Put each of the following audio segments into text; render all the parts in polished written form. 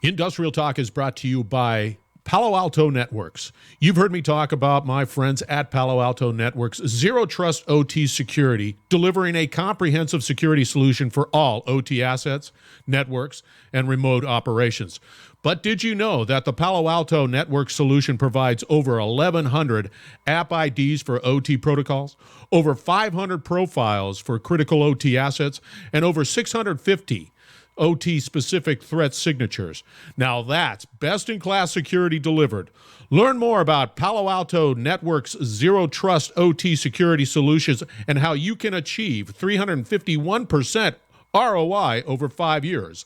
Industrial Talk is brought to you by Palo Alto Networks. You've heard me talk about my friends at Palo Alto Networks, Zero Trust OT Security, delivering a comprehensive security solution for all OT assets, networks, and remote operations. But did you know that the Palo Alto Network solution provides over 1,100 app IDs for OT protocols, over 500 profiles for critical OT assets, and over 650 OT-specific threat signatures? Now that's best-in-class security delivered. Learn more about Palo Alto Network's Zero Trust OT security solutions and how you can achieve 351% ROI over 5 years.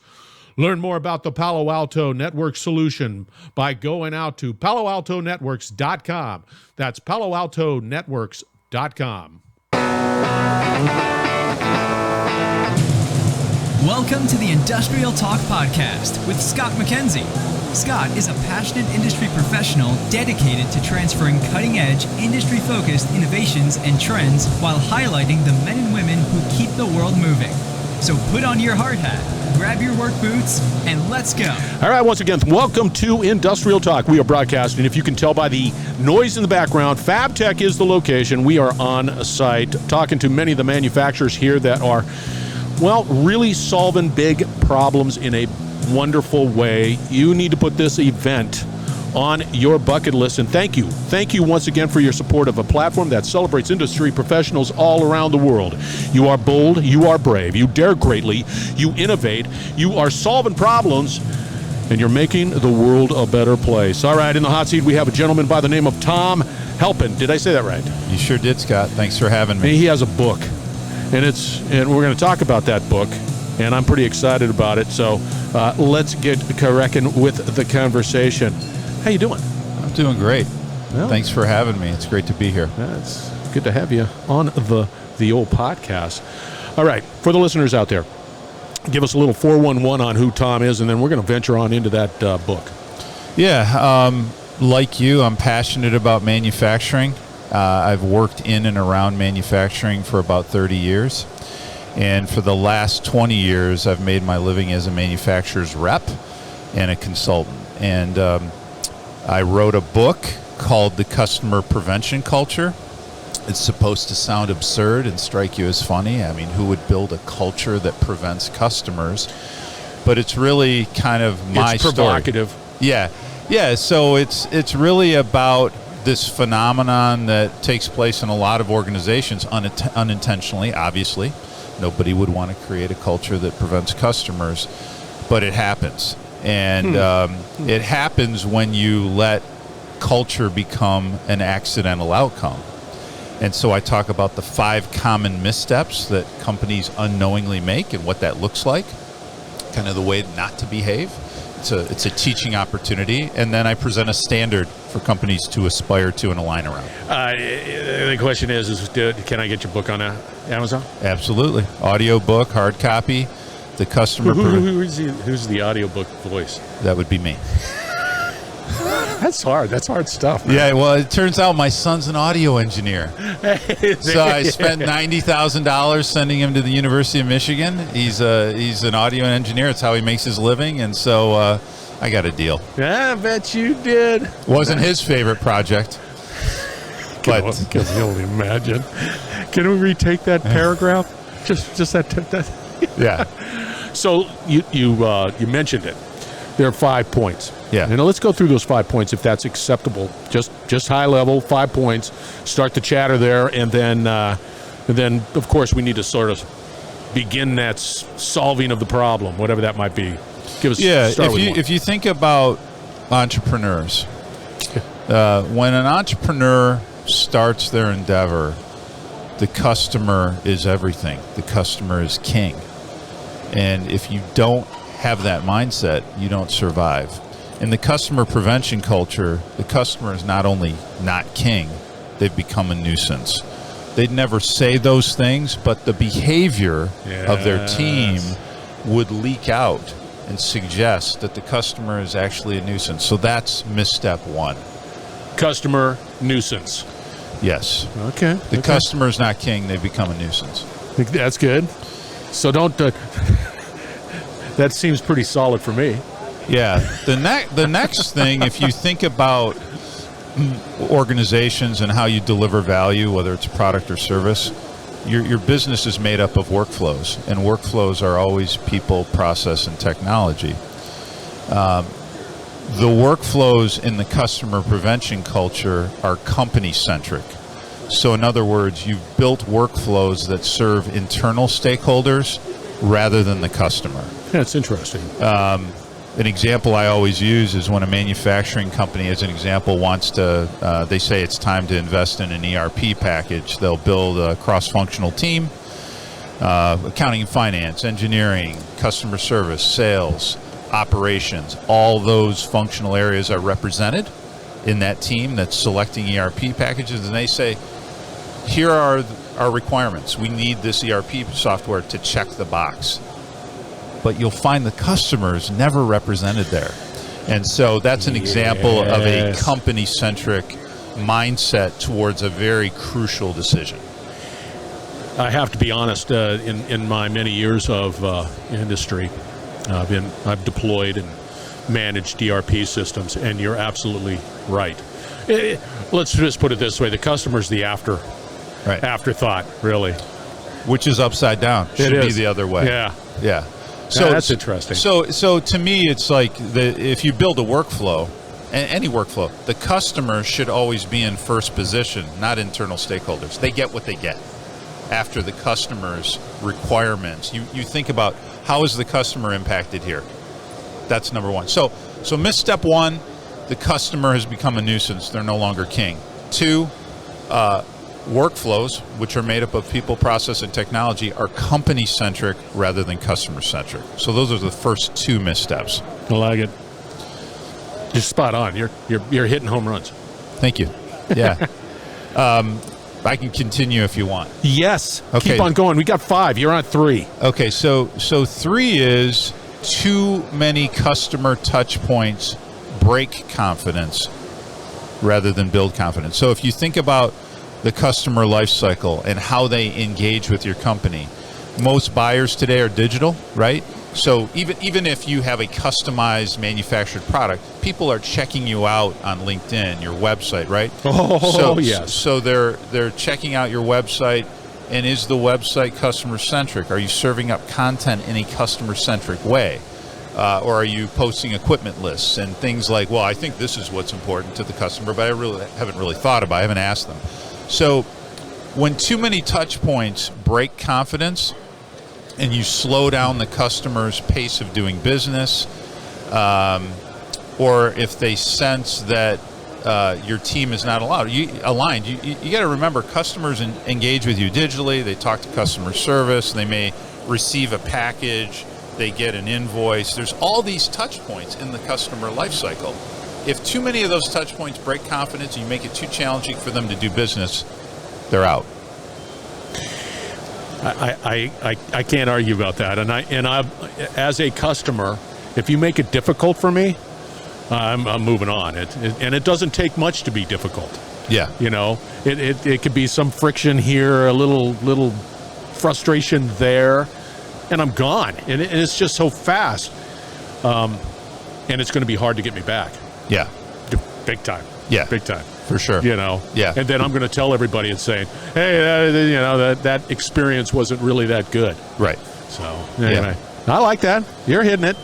Learn more about the Palo Alto Network solution by going out to paloaltonetworks.com. That's paloaltonetworks.com. Welcome to the Industrial Talk Podcast with Scott McKenzie. Scott is a passionate industry professional dedicated to transferring cutting-edge, industry-focused innovations and trends while highlighting the men and women who keep the world moving. So put on your hard hat, grab your work boots, and let's go. All right, once again, welcome to Industrial Talk. We are broadcasting. If you can tell by the noise in the background, FABTECH is the location. We are on site talking to many of the manufacturers here that are, well, really solving big problems in a wonderful way. You need to put this event on your bucket list, and thank you. Thank you once again for your support of a platform that celebrates industry professionals all around the world. You are bold, you are brave, you dare greatly, you innovate, you are solving problems, and you're making the world a better place. All right, in the hot seat, we have a gentleman by the name of Tom Halpin. Did I say that right? You sure did, Scott. Thanks for having me. He has a book. And we're going to talk about that book, and I'm pretty excited about it. So let's get cracking with the conversation. How you doing? I'm doing great. Well, thanks for having me. It's great to be here. It's good to have you on the old podcast. All right, for the listeners out there, give us a little 411 on who Tom is, and then we're going to venture on into that book. Yeah, like you, I'm passionate about manufacturing. I've worked in and around manufacturing for about 30 years. And for the last 20 years, I've made my living as a manufacturer's rep and a consultant. And I wrote a book called The Customer Prevention Culture. It's supposed to sound absurd and strike you as funny. I mean, who would build a culture that prevents customers? But it's really kind of my story. It's provocative. Yeah. So it's really about this phenomenon that takes place in a lot of organizations unintentionally, obviously. Nobody would want to create a culture that prevents customers, but it happens. And it happens when you let culture become an accidental outcome. And so I talk about the 5 common missteps that companies unknowingly make and what that looks like, kind of the way not to behave. It's a teaching opportunity, and then I present a standard for companies to aspire to and align around. The question is can I get your book on Amazon? Absolutely. Audio book, hard copy. The customer. Who's the audio book voice? That would be me. That's hard. That's hard stuff, man. Yeah, well, it turns out my son's an audio engineer. So I spent $90,000 sending him to the University of Michigan. He's an audio engineer. It's how he makes his living. And so I got a deal. I bet you did. Wasn't his favorite project. Can you only imagine? Can we retake that paragraph? Just that. Yeah. So you mentioned it. There are 5 points. Yeah. Let's go through those 5 points if that's acceptable. Just high level, 5 points. Start the chatter there, and then of course we need to sort of begin that solving of the problem, whatever that might be. Give us. Yeah. Start if you think about entrepreneurs, when an entrepreneur starts their endeavor, the customer is everything. The customer is king, and if you don't have that mindset, you don't survive. In the customer prevention culture, the customer is not only not king, they've become a nuisance. They'd never say those things, but the behavior of their team would leak out and suggest that the customer is actually a nuisance. So that's misstep 1. Customer nuisance. Yes. Okay. The customer is not king, they've become a nuisance. That's good. So don't... that seems pretty solid for me. Yeah. The next thing, if you think about organizations and how you deliver value, whether it's a product or service, your business is made up of workflows, and workflows are always people, process, and technology. The workflows in the customer prevention culture are company-centric. So in other words, you've built workflows that serve internal stakeholders rather than the customer. That's interesting. An example I always use is when a manufacturing company, as an example, wants to, they say it's time to invest in an ERP package. They'll build a cross-functional team, accounting and finance, engineering, customer service, sales, operations. All those functional areas are represented in that team that's selecting ERP packages, and they say, here are our requirements. We need this ERP software to check the box. But you'll find the customers never represented there. And so that's an example of a company-centric mindset towards a very crucial decision. I have to be honest, in my many years of industry, I've deployed and managed ERP systems, and you're absolutely right. Let's just put it this way. The customer's the afterthought, really. Which is upside down. Should be the other way. Yeah. Yeah. So that's interesting. So to me, it's like if you build a workflow, any workflow, the customer should always be in first position, not internal stakeholders. They get what they get after the customer's requirements. You think about, how is the customer impacted here? That's number one. So misstep one, the customer has become a nuisance. They're no longer king. Two, workflows, which are made up of people, process, and technology, are company-centric rather than customer-centric. So those are the first two missteps. I like it. You're spot on. You're hitting home runs. Thank you. Yeah. I can continue if you want. Yes. Okay. Keep on going. We got 5. You're on 3. Okay. So 3 is too many customer touch points break confidence rather than build confidence. So if you think about the customer life cycle and how they engage with your company, most buyers today are digital, right? So even if you have a customized manufactured product, people are checking you out on LinkedIn, your website, right? Yes. So they're checking out your website, and is the website customer-centric? Are you serving up content in a customer-centric way? Or are you posting equipment lists and things like, well, I think this is what's important to the customer, but I haven't really thought about it. I haven't asked them. So when too many touch points break confidence and you slow down the customer's pace of doing business, or if they sense that your team is not aligned, you got to remember, customers engage with you digitally. They talk to customer service. They may receive a package. They get an invoice. There's all these touch points in the customer life cycle. If too many of those touch points break confidence and you make it too challenging for them to do business, they're out. I can't argue about that. And I as a customer, if you make it difficult for me, I'm moving on. And it doesn't take much to be difficult. Yeah. You know, it could be some friction here, a little frustration there, and I'm gone. And it's just so fast. And it's going to be hard to get me back. Yeah. Big time. Yeah. Big time. For sure. You know? Yeah. And then I'm going to tell everybody and say, hey, that experience wasn't really that good. Right. So, anyway. Yeah. I like that. You're hitting it.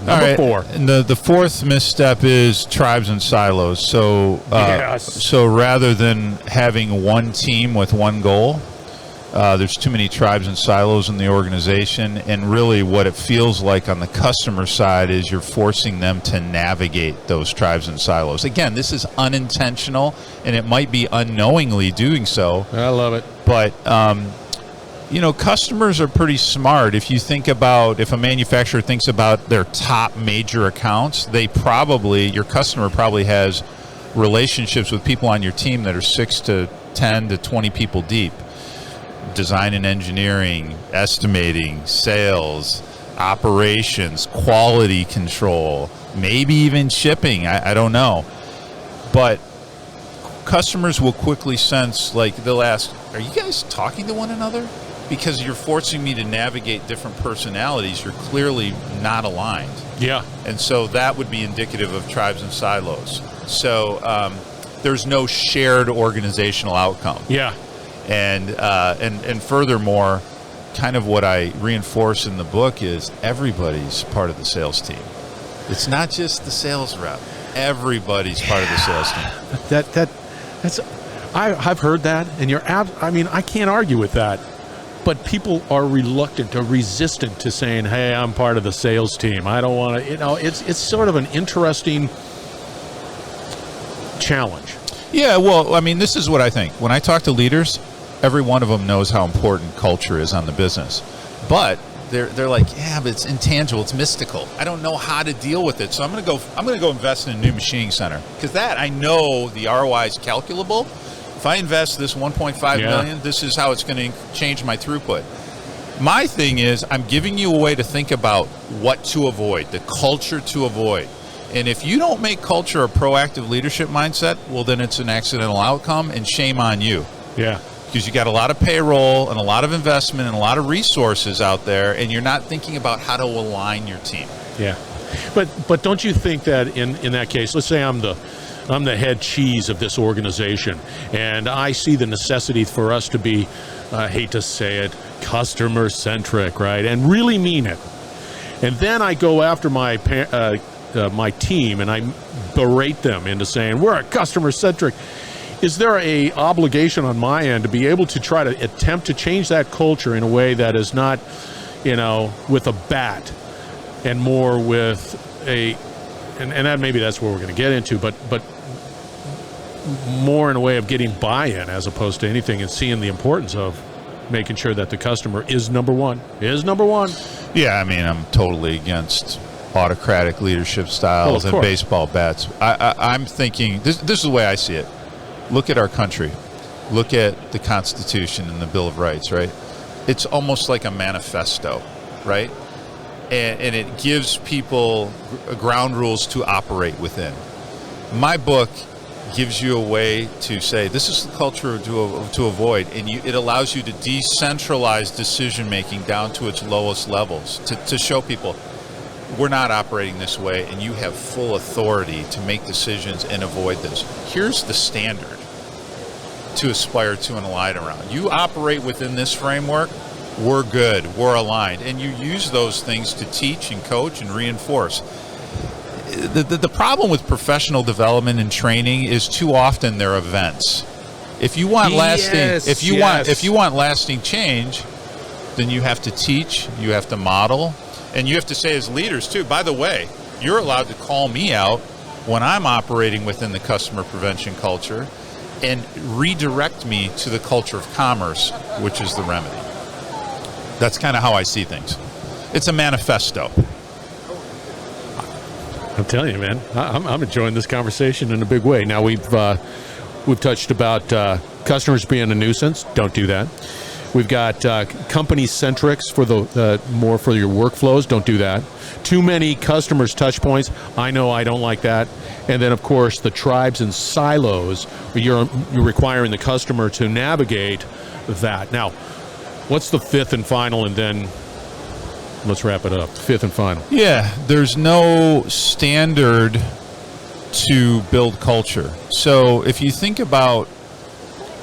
Number 4. And the fourth misstep is tribes and silos. So, so rather than having one team with one goal, there's too many tribes and silos in the organization, and really what it feels like on the customer side is you're forcing them to navigate those tribes and silos. Again, this is unintentional, and it might be unknowingly doing so. I love it. But, customers are pretty smart. If you think about, if a manufacturer thinks about their top major accounts, your customer probably has relationships with people on your team that are 6 to 10 to 20 people deep. Design and engineering, estimating, sales, operations, quality control, maybe even shipping. I don't know. But customers will quickly sense, like, they'll ask, are you guys talking to one another? because you're forcing me to navigate different personalities, you're clearly not aligned. Yeah. And so that would be indicative of tribes and silos. So there's no shared organizational outcome. Yeah. And furthermore, kind of what I reinforce in the book is everybody's part of the sales team. It's not just the sales rep. Everybody's part of the sales team. That's I've heard that, and I mean, I can't argue with that. But people are reluctant or resistant to saying, "Hey, I'm part of the sales team. I don't want to." You know, it's sort of an interesting challenge. Yeah, well, I mean, this is what I think. When I talk to leaders, every one of them knows how important culture is on the business. But they're like, yeah, but it's intangible, it's mystical. I don't know how to deal with it. So I'm going to go invest in a new machining center, because that I know the ROI is calculable. If I invest this 1.5 million, this is how it's going to change my throughput. My thing is, I'm giving you a way to think about what to avoid, the culture to avoid. And if you don't make culture a proactive leadership mindset, well, then it's an accidental outcome, and shame on you. Yeah. Because you got a lot of payroll and a lot of investment and a lot of resources out there, and you're not thinking about how to align your team. Yeah. But don't you think that in that case, let's say I'm the head cheese of this organization, and I see the necessity for us to be, I hate to say it, customer-centric, right? And really mean it. And then I go after my team and I berate them into saying, we're a customer-centric. Is there a obligation on my end to be able to try to attempt to change that culture in a way that is not, with a bat, and more with and that maybe that's where we're going to get into, but more in a way of getting buy-in as opposed to anything, and seeing the importance of making sure that the customer is number one. Yeah, I mean, I'm totally against autocratic leadership styles and baseball bats. I'm thinking, this is the way I see it. Look at our country. Look at the Constitution and the Bill of Rights, right? It's almost like a manifesto, right? And it gives people ground rules to operate within. My book gives you a way to say, this is the culture to avoid, and it allows you to decentralize decision-making down to its lowest levels, to show people, we're not operating this way, and you have full authority to make decisions and avoid this. Here's the standard to aspire to and align around. You operate within this framework, we're good, we're aligned. And you use those things to teach and coach and reinforce. The problem with professional development and training is too often they're events. If you want if you want lasting change, then you have to teach, you have to model, and you have to say as leaders too, by the way, you're allowed to call me out when I'm operating within the customer prevention culture and redirect me to the culture of commerce, which is the remedy. That's kind of how I see things. It's a manifesto. I'm telling you, man, I'm enjoying this conversation in a big way. Now, we've touched about customers being a nuisance. Don't do that. We've got company-centrics for the more for your workflows. Don't do that. Too many customers' touch points. I know I don't like that. And then, of course, the tribes and silos. You're requiring the customer to navigate that. Now, what's the fifth and final? And then let's wrap it up. Fifth and final. Yeah, there's no standard to build culture. So if you think about,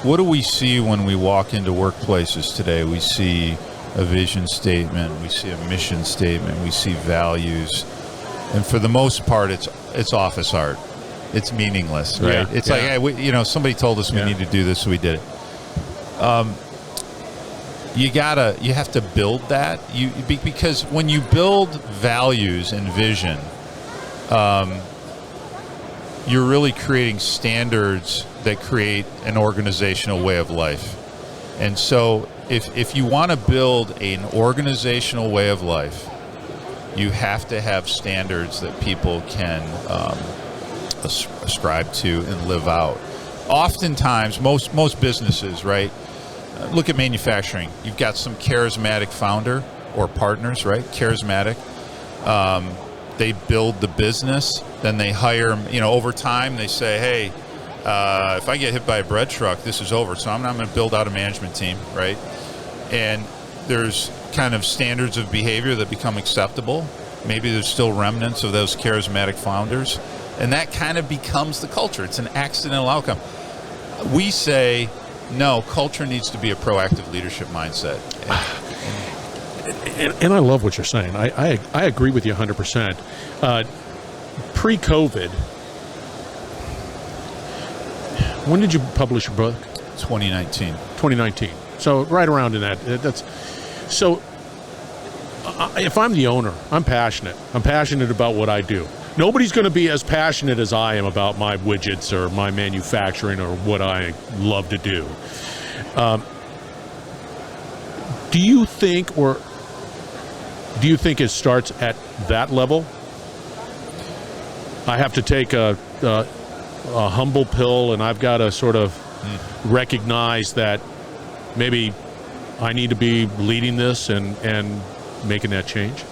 what do we see when we walk into workplaces today? We see a vision statement, we see a mission statement, we see values, and for the most part, it's office art. It's meaningless, right? Yeah, it's like, hey, somebody told us we need to do this, so we did it. You have to build that. Because when you build values and vision, you're really creating standards that create an organizational way of life. And so if you want to build an organizational way of life, you have to have standards that people can ascribe to and live out. Oftentimes, most businesses, right? Look at manufacturing. You've got some charismatic founder or partners, right? Charismatic. They build the business, then they hire, over time they say, hey, if I get hit by a bread truck, this is over. So I'm going to build out a management team, right? And there's kind of standards of behavior that become acceptable. Maybe there's still remnants of those charismatic founders. And that kind of becomes the culture. It's an accidental outcome. We say, no, culture needs to be a proactive leadership mindset. And I love what you're saying. I agree with you 100%. Pre-COVID, when did you publish your book? 2019. 2019. So right around in that. If I'm the owner, I'm passionate. I'm passionate about what I do. Nobody's going to be as passionate as I am about my widgets or my manufacturing or what I love to do. Do you think it starts at that level? I have to take a humble pill, and I've got to sort of recognize that maybe I need to be leading this and making that change?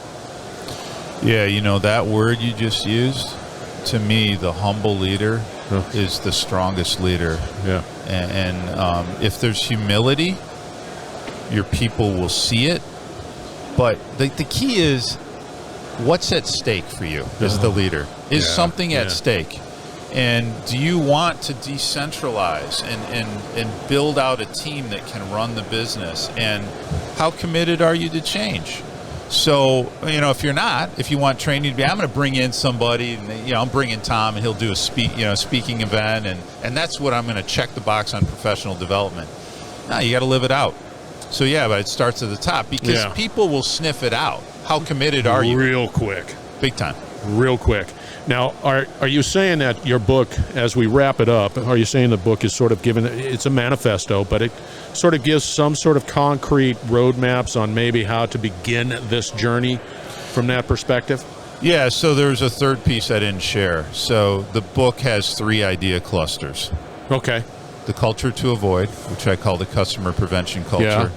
Yeah, that word you just used, to me, the humble leader is the strongest leader. Yeah. And if there's humility, your people will see it. But the key is, what's at stake for you as the leader? Is something at stake? And do you want to decentralize and build out a team that can run the business? And how committed are you to change? So, if you're not, if you want training to be, I'm going to bring in somebody, and, I'm bringing Tom, and he'll do a speaking event, and that's what I'm going to check the box on professional development. No, you got to live it out. So, but it starts at the top, because people will sniff it out. How committed are you? Real quick. Big time. Real quick. Now, are you saying that your book, as we wrap it up, are you saying the book is sort of it's a manifesto, but it sort of gives some sort of concrete roadmaps on maybe how to begin this journey from that perspective? Yeah, so there's a third piece I didn't share. So the book has 3 idea clusters. Okay. The culture to avoid, which I call the customer prevention culture. Yeah.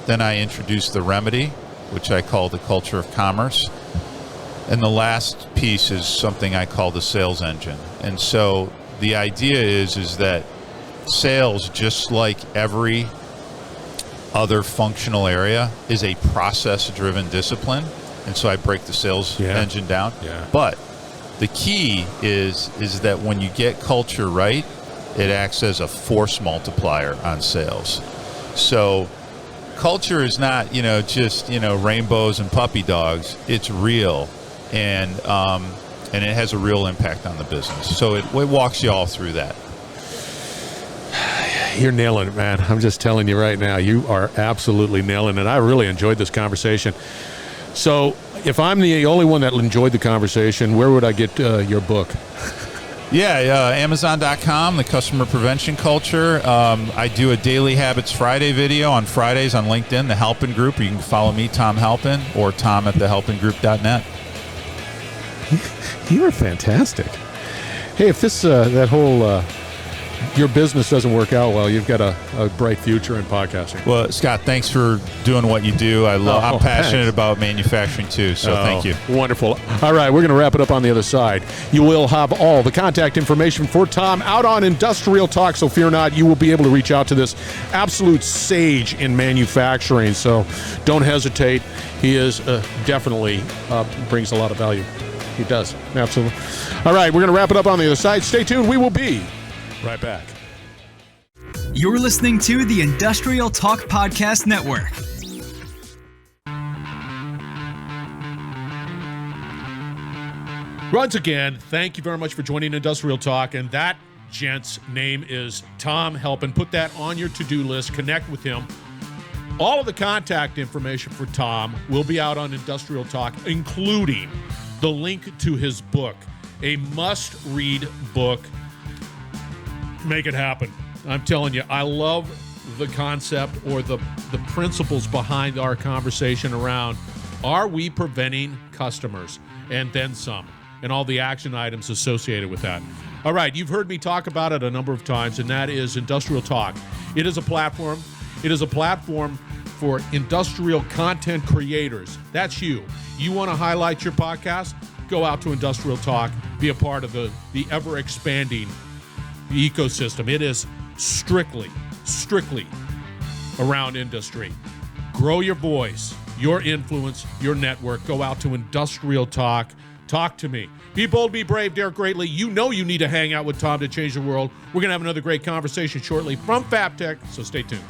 Then I introduced the remedy, which I call the culture of commerce. And the last piece is something I call the sales engine. And so the idea is that sales, just like every other functional area, is a process-driven discipline. And so I break the sales engine down. Yeah. But the key is that when you get culture right, it acts as a force multiplier on sales. So culture is not, just, rainbows and puppy dogs. It's real. And it has a real impact on the business. So it walks you all through that. You're nailing it, man. I'm just telling you right now, you are absolutely nailing it. I really enjoyed this conversation. So if I'm the only one that enjoyed the conversation, where would I get your book? Amazon.com, the customer prevention culture. I do a Daily Habits Friday video on Fridays on LinkedIn, the Halpin Group. You can follow me, Tom Halpin, or Tom at thehalpingroup.net. You are fantastic. Hey, if this that whole your business doesn't work out well, you've got a bright future in podcasting. Well, Scott, thanks for doing what you do. I'm passionate about manufacturing too, so thank you. Wonderful. All right, we're going to wrap it up on the other side. You will have all the contact information for Tom out on Industrial Talk, so fear not, you will be able to reach out to this absolute sage in manufacturing, so don't hesitate. He is definitely brings a lot of value. He does, absolutely. All right, we're going to wrap it up on the other side. Stay tuned. We will be right back. You're listening to the Industrial Talk Podcast Network. Once again, thank you very much for joining Industrial Talk. And that gent's name is Tom Halpin. Put that on your to-do list. Connect with him. All of the contact information for Tom will be out on Industrial Talk, including the link to his book, a must-read book. Make it happen. I'm telling you, I love the concept or the principles behind our conversation around, are we preventing customers, and then some, and all the action items associated with that. All right, you've heard me talk about it a number of times, and that is Industrial Talk. It is a platform. It is a platform for industrial content creators. That's you. You want to highlight your podcast? Go out to Industrial Talk. Be a part of the ever-expanding ecosystem. It is strictly around industry. Grow your voice, your influence, your network. Go out to Industrial Talk. Talk to me. Be bold, be brave, dare greatly. You know you need to hang out with Tom to change the world. We're going to have another great conversation shortly from FABTECH, so stay tuned.